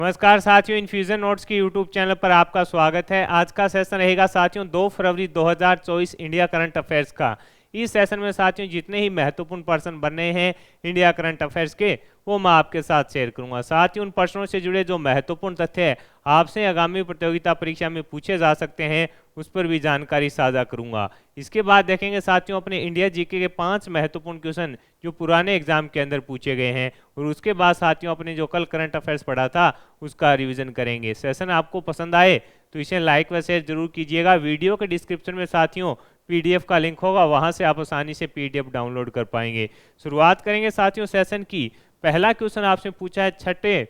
नमस्कार साथियों, infusion notes की यूट्यूब चैनल पर आपका स्वागत है। आज का सेशन रहेगा साथियों 2 फरवरी 2024 इंडिया करंट अफेयर्स का। इस सेशन में साथियों जितने ही महत्वपूर्ण प्रश्न बने हैं इंडिया करंट अफेयर्स के वो मैं आपके साथ शेयर करूंगा। साथ ही उन प्रश्नों से जुड़े जो महत्वपूर्ण तथ्य आपसे आगामी प्रतियोगिता परीक्षा में पूछे जा सकते हैं उस पर भी जानकारी साझा करूंगा। इसके बाद देखेंगे साथियों अपने इंडिया जीके के 5 महत्वपूर्ण क्वेश्चन जो पुराने एग्जाम के अंदर पूछे गए हैं, और उसके बाद साथियों अपने जो कल करंट अफेयर्स पढ़ा था उसका रिवीजन करेंगे। सेशन आपको पसंद आए तो इसे लाइक व शेयर जरूर कीजिएगा। वीडियो के डिस्क्रिप्शन में साथियों पीडीएफ का लिंक होगा, वहां से आप आसानी से पीडीएफ डाउनलोड कर पाएंगे। शुरुआत करेंगे साथियों सेशन की। पहला क्वेश्चन आपसे पूछा है, छठे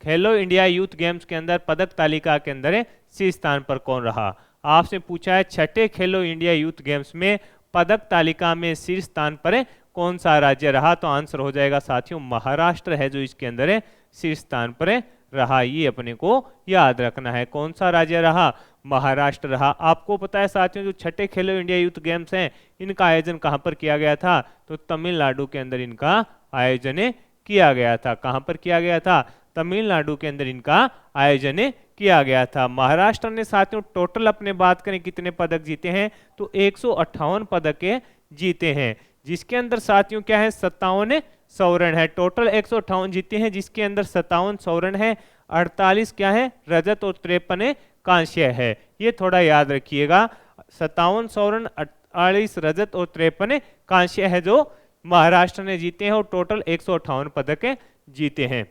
खेलो इंडिया यूथ गेम्स के अंदर पदक तालिका के अंदर शीर्ष स्थान पर कौन रहा। आपसे पूछा है छठे खेलो इंडिया यूथ गेम्स में पदक तालिका में शीर्ष स्थान पर कौन सा राज्य रहा। तो आंसर हो जाएगा साथियों महाराष्ट्र है जो इसके अंदर शीर्ष स्थान पर रहा। ये अपने को याद रखना है, कौन सा राज्य रहा, महाराष्ट्र रहा। आपको पता है साथियों जो छठे खेलो इंडिया यूथ गेम्स हैं इनका आयोजन कहां पर किया गया था, तो तमिलनाडु के अंदर इनका आयोजन किया गया था। कहां पर किया गया था, तमिलनाडु के अंदर इनका आयोजन किया गया था। महाराष्ट्र ने साथियों टोटल अपने बात करें कितने पदक जीते हैं, तो 158 पदक जीते हैं, जिसके अंदर साथियों क्या है 57 स्वर्ण है। टोटल 158 जीते हैं जिसके अंदर 57 स्वर्ण है, 48 क्या है रजत और 53 कांस्य है। ये थोड़ा याद रखिएगा, 57 स्वर्ण 48 रजत और 53 कांस्य है जो महाराष्ट्र ने जीते हैं, और टोटल 158 पदक जीते हैं।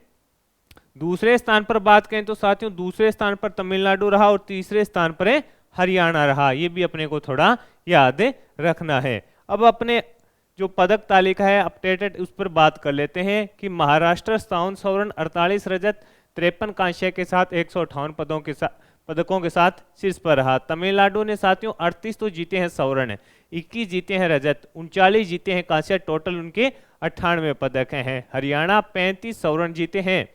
दूसरे स्थान पर बात करें तो साथियों दूसरे स्थान पर तमिलनाडु रहा और तीसरे स्थान पर हरियाणा रहा। ये भी अपने को थोड़ा याद रखना है। अब अपने जो पदक तालिका है अपडेटेड उस पर बात कर लेते हैं कि महाराष्ट्र 57 स्वर्ण 48 रजत 53 कांस्य के साथ 158 पदकों के साथ शीर्ष पर रहा। तमिलनाडु ने साथियों 38 तो जीते हैं स्वर्ण, 21 जीते हैं रजत, 39 जीते हैं कांस्य, टोटल उनके 98 पदक हैं। हरियाणा 35 स्वर्ण जीते हैं,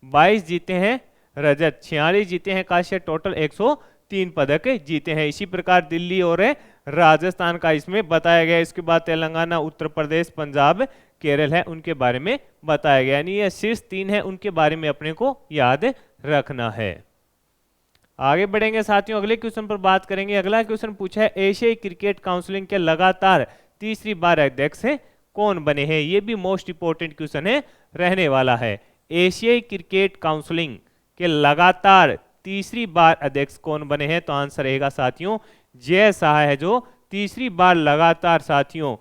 22 जीते हैं रजत, 46 जीते हैं कांस्य, टोटल 103 पदक जीते हैं। इसी प्रकार दिल्ली और राजस्थान का इसमें बताया गया। इसके बाद तेलंगाना, उत्तर प्रदेश, पंजाब, केरल है उनके बारे में बताया गया। यानी ये शीर्ष 3 है उनके बारे में अपने को याद रखना है। आगे बढ़ेंगे साथियों, अगले क्वेश्चन पर बात करेंगे। अगला क्वेश्चन पूछा है एशियाई क्रिकेट काउंसिल के लगातार तीसरी बार अध्यक्ष कौन बने हैं। ये भी मोस्ट इंपोर्टेंट क्वेश्चन है रहने वाला है। एशियाई क्रिकेट काउंसिल के लगातार तीसरी बार अध्यक्ष कौन बने हैं, तो आंसर रहेगा साथियों जय शाह है जो तीसरी बार लगातार साथियों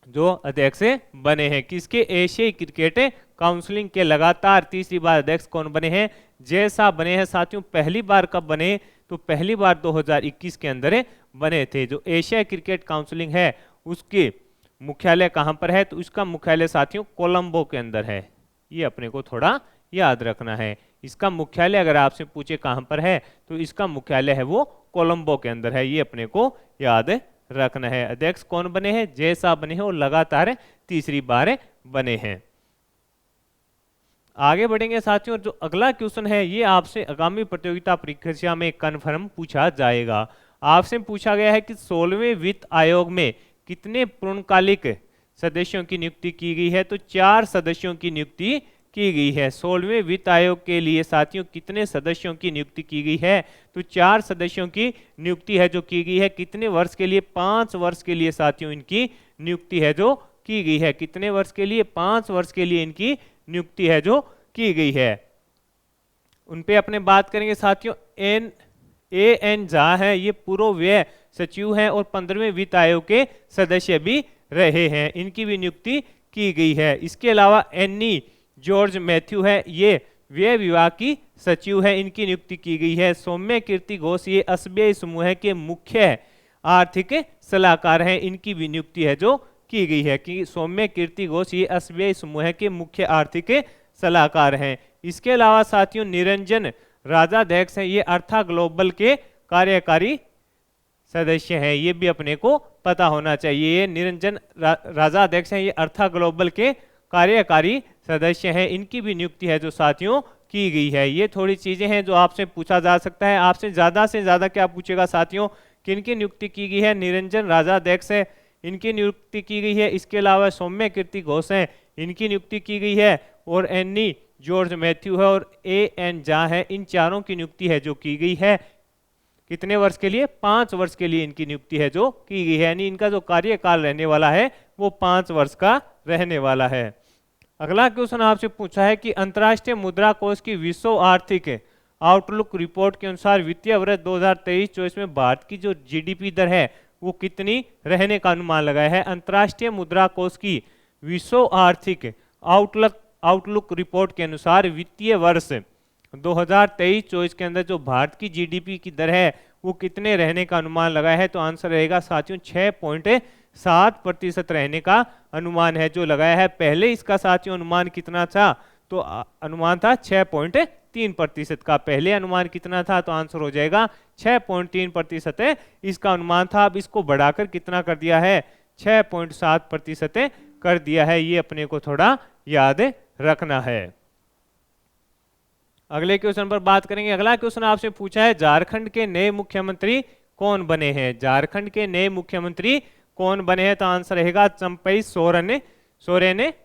जो अध्यक्ष बने हैं। किसके, एशियाई क्रिकेट काउंसिल के लगातार तीसरी बार अध्यक्ष कौन बने हैं, जय शाह बने हैं साथियों। पहली बार कब बने, तो पहली बार 2021 के अंदर बने थे। जो एशिया क्रिकेट काउंसिल है उसके मुख्यालय कहां पर है, तो उसका मुख्यालय साथियों कोलंबो के अंदर है। ये अपने को थोड़ा याद रखना है। इसका मुख्यालय अगर आपसे पूछे कहां पर है, तो इसका मुख्यालय है वो कोलंबो के अंदर है। ये अपने को याद रखना है। अध्यक्ष कौन बने हैं, जय शाह बने हैं और लगातार तीसरी बार बने हैं। आगे बढ़ेंगे साथियों, जो अगला क्वेश्चन है ये आपसे आगामी प्रतियोगिता परीक्षा में कन्फर्म पूछा जाएगा। आपसे पूछा गया है कि 16वें वित्त आयोग में कितने पूर्णकालिक सदस्यों की नियुक्ति की गई है, तो 4 सदस्यों की नियुक्ति की गई है। 16वें वित्त आयोग के लिए साथियों कितने सदस्यों की नियुक्ति की गई है, तो 4 सदस्यों की नियुक्ति है जो की गई है। कितने वर्ष के लिए, 5 वर्ष के लिए साथियों इनकी नियुक्ति है जो की गई है। कितने वर्ष के लिए, 5 वर्ष के लिए इनकी नियुक्ति है जो की गई है। उन पे अपने बात करेंगे साथियों। एन झा है, ये पूर्व व्यय सचिव हैं और 15वें वित्त आयोग के सदस्य भी रहे हैं, इनकी भी नियुक्ति की गई है। इसके अलावा एनी जॉर्ज मैथ्यू है, ये व्यय विभाग की सचिव है, इनकी नियुक्ति की गई है। सौम्य कीर्ति घोष ये एसबीआई समूह के मुख्य आर्थिक सलाहकार हैं, इनकी भी नियुक्ति है जो की गई है। कि सौम्य कीर्ति घोष ये एसबीआई समूह के मुख्य आर्थिक सलाहकार हैं। इसके अलावा साथियों निरंजन राजाध्यक्ष हैं, ये अर्था ग्लोबल के कार्यकारी सदस्य हैं, ये भी अपने को पता होना चाहिए। ये निरंजन राजाध्यक्ष हैं, ये अर्था ग्लोबल के कार्यकारी सदस्य हैं, इनकी भी नियुक्ति है जो साथियों की गई है। ये थोड़ी चीजें हैं जो आपसे पूछा जा सकता है। आपसे ज्यादा क्या पूछेगा साथियों, किनकी नियुक्ति की गई है, निरंजन राजाध्यक्ष है इनकी नियुक्ति की गई है। इसके अलावा सौम्य कीर्ति घोष हैं, इनकी नियुक्ति की गई है, और एनी जॉर्ज मैथ्यू है और A.N. झा है। इन चारों की नियुक्ति है जो की गई है कितने वर्ष के लिए? 5 वर्ष के लिए इनकी नियुक्ति है जो की गई है, यानी इनका जो कार्यकाल रहने वाला है वो 5 वर्ष का रहने वाला है। अगला क्वेश्चन आपसे पूछा है कि अंतर्राष्ट्रीय मुद्रा कोष की विश्व आर्थिक आउटलुक रिपोर्ट के अनुसार वित्तीय वर्ष 2023-24 में भारत की जो जीडीपी दर है वो कितनी रहने का अनुमान लगाया है? अंतर्राष्ट्रीय मुद्रा कोष की विश्व आर्थिक आउटलुक रिपोर्ट के अनुसार वित्तीय वर्ष 2023-24 के अंदर जो भारत की जीडीपी की दर है वो कितने रहने का अनुमान लगाया है? तो आंसर रहेगा साथियों 6.7% रहने का अनुमान है जो लगाया है। पहले इसका साथियों अनुमान कितना था? तो अनुमान था 6.3% का। पहले अनुमान कितना था? तो आंसर हो जाएगा 6.3% इसका अनुमान था। अब इसको बढ़ाकर कितना कर दिया है? 6.7% कर दिया है। ये अपने को थोड़ा याद रखना है। अगले क्वेश्चन पर बात करेंगे। अगला क्वेश्चन आपसे पूछा है झारखंड के नए मुख्यमंत्री कौन बने हैं? झारखंड के नए मुख्यमंत्री कौन बने हैं? तो आंसर रहेगा चंपई सोरेन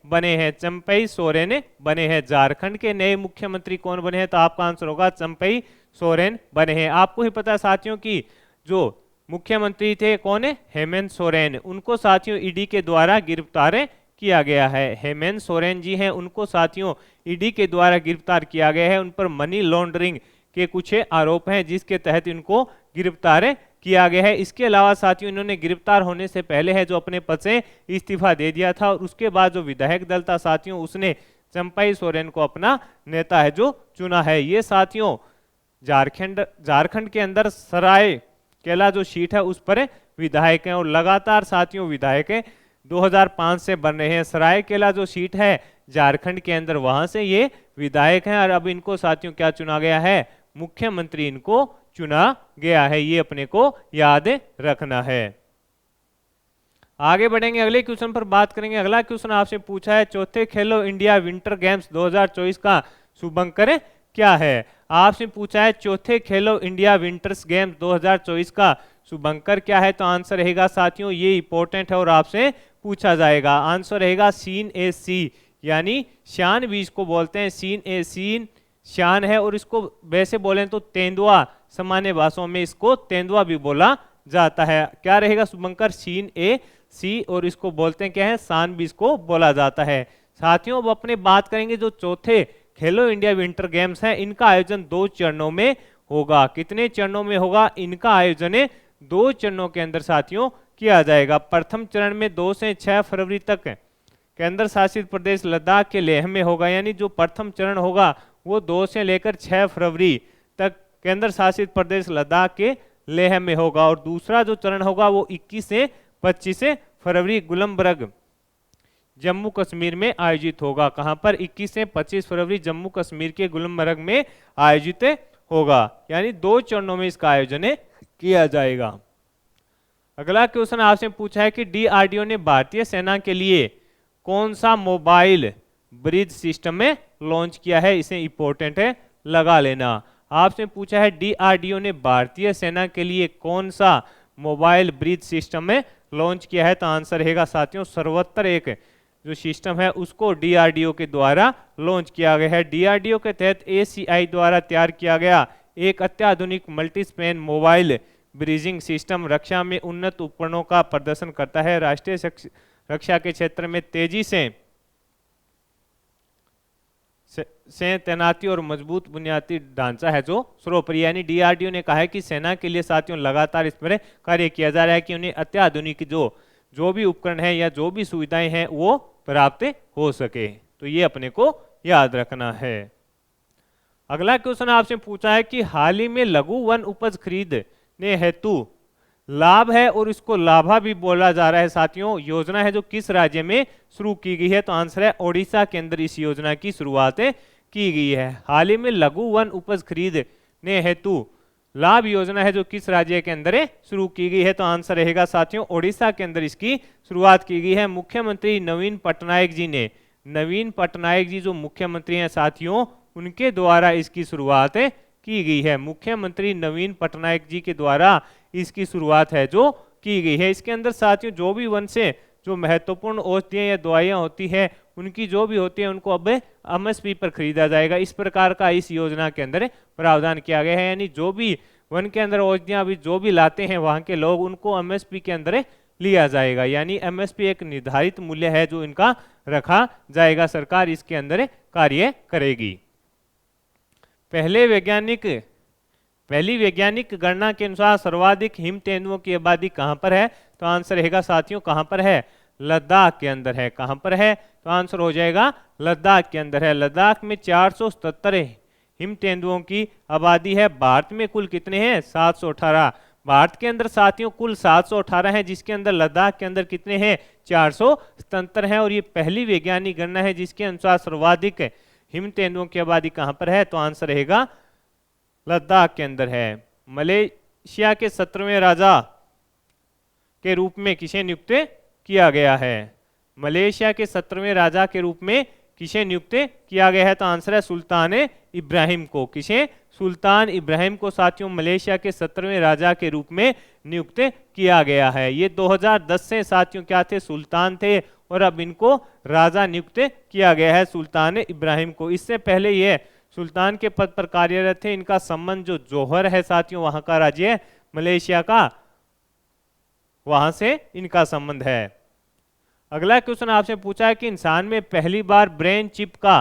बने हैं। चंपई सोरेन बने हैं। झारखंड के नए मुख्यमंत्री कौन बने हैं? तो आपका आंसर होगा चंपई सोरेन बने हैं। आपको ही पता है साथियों की जो मुख्यमंत्री थे कौन है? हेमंत सोरेन। उनको साथियों ईडी के द्वारा गिरफ्तार किया गया है। हेमंत सोरेन जी हैं, उनको साथियों ईडी के द्वारा गिरफ्तार किया गया है। उन पर मनी लॉन्ड्रिंग के कुछ आरोप हैं जिसके तहत इनको गिरफ्तार किया गया है। इसके अलावा साथियों इन्होंने गिरफ्तार होने से पहले है जो अपने पद से इस्तीफा दे दिया था और उसके बाद जो विधायक दल था साथियों उसने चंपई सोरेन को अपना नेता है जो चुना है। ये साथियों झारखंड के अंदर सराय केला जो सीट है उस पर विधायक हैं और लगातार साथियों विधायक 2005 से बन रहे हैं। सरायकेला जो सीट है झारखंड के अंदर वहां से ये विधायक हैं और अब इनको साथियों क्या चुना गया है? मुख्यमंत्री इनको चुना गया है। ये अपने को याद रखना है। आगे बढ़ेंगे, अगले क्वेश्चन पर बात करेंगे। अगला क्वेश्चन आपसे पूछा है चौथे खेलो इंडिया विंटर गेम्स 2024 का शुभंकर क्या है? आपसे पूछा है चौथे खेलो इंडिया विंटर्स गेम्स 2024 का शुभंकर क्या है? तो आंसर रहेगा साथियों ये इंपॉर्टेंट है और आपसे पूछा जाएगा। आंसर रहेगा सीन ए सी, यानी शान भी इसको बोलते हैं। सीन शान है और इसको वैसे बोलें तो तेंदुआ, सामान्य भाषाओं में इसको तेंदुआ भी बोला जाता है। क्या रहेगा शुभंकर? सीन ए सी और इसको बोलते हैं क्या है? शान भी इसको बोला जाता है। साथियों अब अपने बात करेंगे जो चौथे खेलो इंडिया विंटर गेम्स है इनका आयोजन 2 चरणों में होगा। कितने चरणों में होगा? इनका आयोजन 2 चरणों के अंदर साथियों किया जाएगा। प्रथम चरण में 2 से 6 फरवरी तक केंद्र शासित प्रदेश लद्दाख के लेह में होगा, यानी जो प्रथम चरण होगा वो 2 से लेकर 6 फरवरी तक केंद्र शासित प्रदेश लद्दाख के लेह में होगा और दूसरा जो चरण होगा वो 21 से 25 फरवरी गुलमर्ग जम्मू कश्मीर में आयोजित होगा। कहां पर? 21 से 25 फरवरी जम्मू कश्मीर के गुलमर्ग में आयोजित होगा, यानी 2 चरणों में इसका आयोजन किया जाएगा। अगला क्वेश्चन आपसे पूछा है कि डीआरडीओ ने भारतीय सेना के लिए कौन सा मोबाइल ब्रिज सिस्टम में लॉन्च किया है? इसे इंपॉर्टेंट है, लगा लेना। आपसे पूछा है डीआरडीओ ने भारतीय सेना के लिए कौन सा मोबाइल ब्रिज सिस्टम में लॉन्च किया है? तो आंसर रहेगा साथियों सर्वोत्तर एक जो सिस्टम है उसको डीआरडीओ के द्वारा लॉन्च किया गया है। डीआरडीओ के तहत एसीआई द्वारा तैयार किया गया एक अत्याधुनिक मल्टीस्पैन मोबाइल ब्रिजिंग सिस्टम रक्षा में उन्नत उपकरणों का प्रदर्शन करता है। राष्ट्रीय रक्षा के क्षेत्र में तेजी से तैनाती और मजबूत बुनियादी ढांचा है जो सर्वोपरि, यानी डीआरडीओ ने कहा है कि सेना के लिए साथियों लगातार इस पर कार्य किया जा रहा है कि उन्हें अत्याधुनिक जो भी उपकरण है या जो भी सुविधाएं हैं वो प्राप्त हो सके। तो ये अपने को याद रखना है। अगला क्वेश्चन आपसे पूछा है कि हाल ही में लघु वन उपज खरीदने हेतु लाभ है और इसको लाभा भी बोला जा रहा है साथियों, योजना है जो किस राज्य में शुरू की गई है? तो आंसर है ओडिशा के अंदर इस योजना की शुरुआत की गई है। हाल ही में लघु वन उपज खरीदने हेतु लाभ योजना है जो किस राज्य के अंदर शुरू की गई है? तो आंसर रहेगा साथियों ओडिशा के अंदर इसकी शुरुआत की गई है। मुख्यमंत्री नवीन पटनायक जी ने, नवीन पटनायक जी जो मुख्यमंत्री हैं साथियों उनके द्वारा इसकी शुरुआत की गई है। मुख्यमंत्री नवीन पटनायक जी के द्वारा इसकी शुरुआत है जो की गई है। इसके अंदर साथियों जो भी वन से जो महत्वपूर्ण औषधियां या दवाइयां होती है उनकी जो भी होती है उनको अब एमएसपी पर खरीदा जाएगा। इस प्रकार का इस योजना के अंदर प्रावधान किया गया है। यानी जो भी वन के अंदर औषधियां भी जो भी लाते हैं वहां के लोग, उनको एमएसपी के अंदर लिया जाएगा। यानी एमएसपी एक निर्धारित मूल्य है जो इनका रखा जाएगा, सरकार इसके अंदर कार्य करेगी। पहली वैज्ञानिक गणना के अनुसार सर्वाधिक हिम तेंदुओं की आबादी कहां पर है? तो आंसर रहेगा साथियों कहां पर है? लद्दाख के अंदर है। कहां पर है? तो आंसर हो जाएगा लद्दाख के अंदर है। लद्दाख में 477 हिम तेंदुओं की आबादी है। भारत में कुल कितने हैं? 718। भारत के अंदर साथियों कुल 718 है, जिसके अंदर लद्दाख के अंदर कितने हैं? 477 हैं। और ये पहली वैज्ञानिक गणना है जिसके अनुसार सर्वाधिक हिम तेंदुओं की आबादी कहां पर है? तो आंसर रहेगा लद्दाख के अंदर है। मलेशिया के 17वें राजा के रूप में किसे नियुक्त किया गया है? मलेशिया के 17वें राजा के रूप में किसे नियुक्त किया गया है? तो आंसर है सुल्तान इब्राहिम को। किसे? सुल्तान इब्राहिम को साथियों मलेशिया के 17वें राजा के रूप में नियुक्त किया गया है। ये 2010 से साथियों क्या थे? सुल्तान थे, और अब इनको राजा नियुक्त किया गया है सुल्तान इब्राहिम को। इससे पहले ये सुल्तान के पद पर कार्यरत थे। इनका संबंध जो जौहर है साथियों, वहां का राज्य है मलेशिया का, वहां से इनका संबंध है। अगला क्वेश्चन आपसे पूछा है कि इंसान में पहली बार ब्रेन चिप का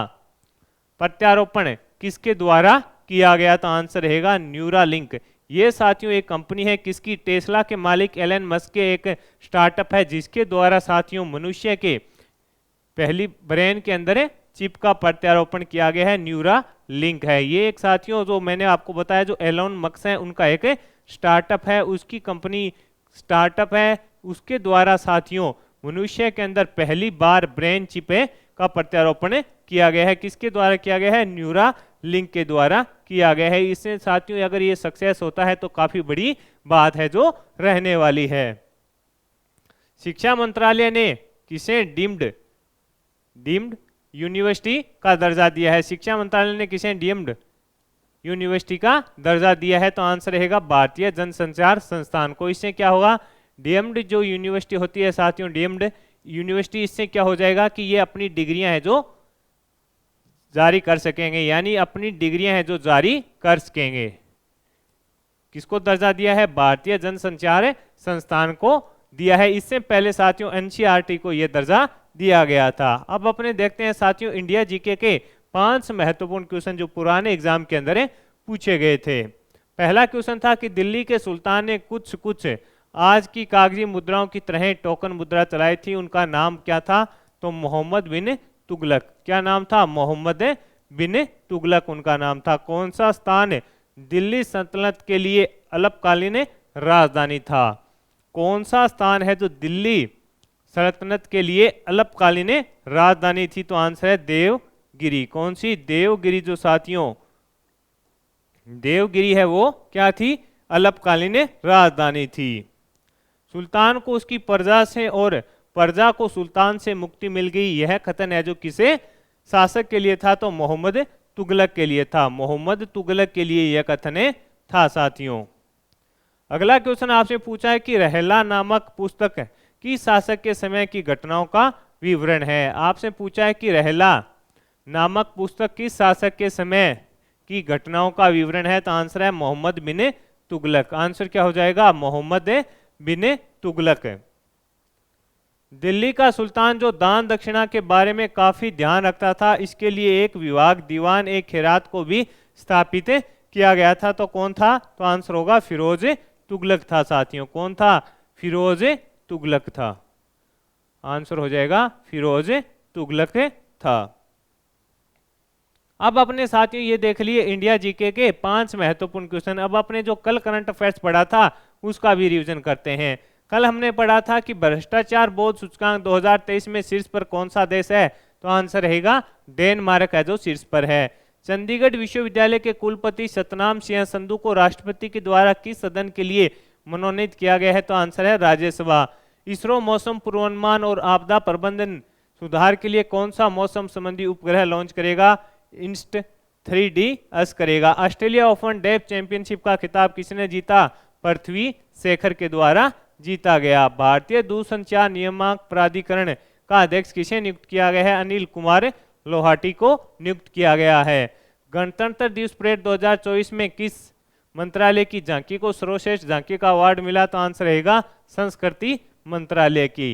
प्रत्यारोपण किसके द्वारा किया गया? तो आंसर रहेगा न्यूरालिंक। ये साथियों एक कंपनी है किसकी? टेस्ला के मालिक एलन मस्क के एक स्टार्टअप है, जिसके द्वारा साथियों मनुष्य के पहली ब्रेन के अंदर चिप का प्रत्यारोपण किया गया है। न्यूरालिंक है ये एक साथियों, जो मैंने आपको बताया जो एलन मस्क है उनका एक स्टार्टअप है, उसकी कंपनी स्टार्टअप है, उसके द्वारा साथियों मनुष्य के अंदर पहली बार ब्रेन चिप का प्रत्यारोपण किया गया है। किसके द्वारा किया गया है? न्यूरालिंक के द्वारा किया गया है। इससे साथियों अगर ये सक्सेस होता है तो काफी बड़ी बात है जो रहने वाली है। शिक्षा मंत्रालय ने किसे डीम्ड यूनिवर्सिटी का दर्जा दिया है? शिक्षा मंत्रालय ने किसे डीम्ड यूनिवर्सिटी का दर्जा दिया है? तो आंसर रहेगा भारतीय जनसंचार संस्थान को। इससे क्या होगा? डीम्ड जो यूनिवर्सिटी होती है साथियों, डीम्ड यूनिवर्सिटी, इससे क्या हो जाएगा कि ये अपनी डिग्रियां हैं जो जारी कर सकेंगे। यानी अपनी डिग्रियां हैं जो जारी कर सकेंगे। किसको दर्जा दिया है? भारतीय जनसंचार संस्थान को दिया है। इससे पहले साथियों एनसीईआरटी को यह दर्जा दिया गया था। अब अपने देखते हैं साथियों इंडिया जीके के 5 महत्वपूर्ण क्वेश्चन जो पुराने एग्जाम के अंदर पूछे गए थे। पहला क्वेश्चन था कि दिल्ली के सुल्तान ने कुछ आज की कागजी मुद्राओं की तरह टोकन मुद्रा चलाई थी, उनका नाम क्या था? तो मोहम्मद बिन तुगलक। क्या नाम था? मोहम्मद बिन तुगलक उनका नाम था। कौन सा स्थान दिल्ली सल्तनत के लिए अल्पकालीन राजधानी था? कौन सा स्थान है जो दिल्ली सल्तनत के लिए अल्पकालीन राजधानी थी? तो आंसर है देवगिरी। कौन सी? देवगिरी। जो साथियों देवगिरी है वो क्या थी? अल्पकालीन राजधानी थी। सुल्तान को उसकी प्रजा से और प्रजा को सुल्तान से मुक्ति मिल गई, यह कथन है जो किसे शासक के लिए था? तो मोहम्मद तुगलक के लिए था। मोहम्मद तुगलक के लिए यह कथन था साथियों। अगला क्वेश्चन आपसे पूछा है कि रहला नामक पुस्तक की शासक के समय की घटनाओं का विवरण है। आपसे पूछा है कि रहला नामक पुस्तक की शासक के समय की घटनाओं का विवरण है। तो आंसर है मोहम्मद बिन तुगलक। आंसर क्या हो जाएगा? मोहम्मद बिन तुगलक। दिल्ली का सुल्तान जो दान दक्षिणा के बारे में काफी ध्यान रखता था, इसके लिए एक विभाग दीवान एक खैरात को भी स्थापित किया गया था। तो कौन था? तो आंसर होगा फिरोज तुगलक था साथियों। कौन था? फिरोज तुगलक था। आंसर हो जाएगा फिरोज तुगलक था। अब अपने साथियों ये देख लिए इंडिया जीके के 5 महत्वपूर्ण क्वेश्चन। अब अपने जो कल करंट अफेयर्स पढ़ा था उसका भी रिवीजन करते हैं। कल हमने पढ़ा था कि भ्रष्टाचार बोध सूचकांक 2023 में शीर्ष पर कौन सा देश है? तो आंसर रहेगा डेनमार्क है जो शीर्ष पर है। चंडीगढ़ विश्वविद्यालय के कुलपति सतनाम सिंह संधू को राष्ट्रपति के द्वारा किस सदन के लिए मनोनीत किया गया है? तो आंसर है राज्यसभा। इसरो मौसम पूर्वानुमान और आपदा प्रबंधन सुधार के लिए कौन सा मौसम संबंधी उपग्रह लॉन्च करेगा? इंस्ट 3DS करेगा। ऑस्ट्रेलिया ओपन डेफ चैंपियनशिप का खिताब किसने जीता? पृथ्वी शेखर के द्वारा जीता गया। भारतीय दूरसंचार नियामक प्राधिकरण का अध्यक्ष किसे नियुक्त किया गया है? अनिल कुमार लोहाटी को नियुक्त किया गया है। गणतंत्र दिवस परेड 2024 में किस मंत्रालय की झांकी को सर्वश्रेष्ठ झांकी का अवार्ड मिला? तो आंसर रहेगा संस्कृति मंत्रालय की।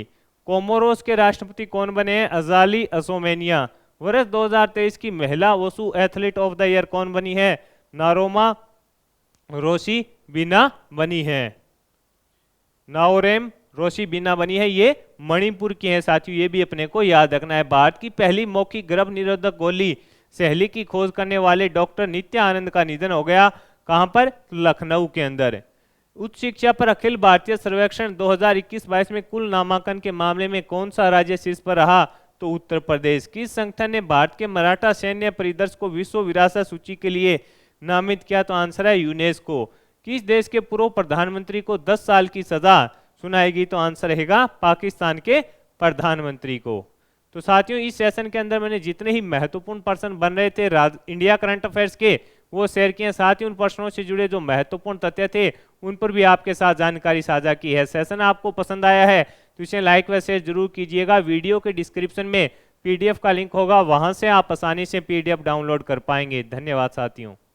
कोमोरोस के राष्ट्रपति कौन बने हैं? अजाली असोमेनिया। वर्ष 2023 की महिला वसु एथलीट ऑफ द ईयर कौन बनी है? नारोमा रोशी बिना बनी है। नाओरेम रोशी बिना बनी है, ये मणिपुर की है साथियों, ये भी अपने को याद रखना है। भारत की पहली मौखिक गर्भ निरोधक गोली सहेली की खोज करने वाले डॉक्टर नित्या आनंद का निधन हो गया। कहां पर? लखनऊ के अंदर। उच्च शिक्षा पर अखिल भारतीय सर्वेक्षण 2021-22 में कुल नामांकन के मामले में कौन सा राज्य शीर्ष पर रहा? तो उत्तर प्रदेश। किस संगठन ने भारत के मराठा सैन्य परिदर्श को विश्व विरासत सूची के लिए नामित किया? तो आंसर है यूनेस्को। किस देश के पूर्व प्रधानमंत्री को 10 साल की सजा सुनाएगी? तो आंसर रहेगा पाकिस्तान के प्रधानमंत्री को। तो साथियों इस सेशन के अंदर मैंने जितने ही महत्वपूर्ण प्रश्न बन रहे थे इंडिया करंट अफेयर्स के वो शेयर किए। साथ ही उन प्रश्नों से जुड़े जो महत्वपूर्ण तथ्य थे उन पर भी आपके साथ जानकारी साझा की है। सेशन आपको पसंद आया है तो इसे लाइक व शेयर जरूर कीजिएगा। वीडियो के डिस्क्रिप्शन में पीडीएफ का लिंक होगा, वहां से आप आसानी से पीडीएफ डाउनलोड कर पाएंगे। धन्यवाद साथियों।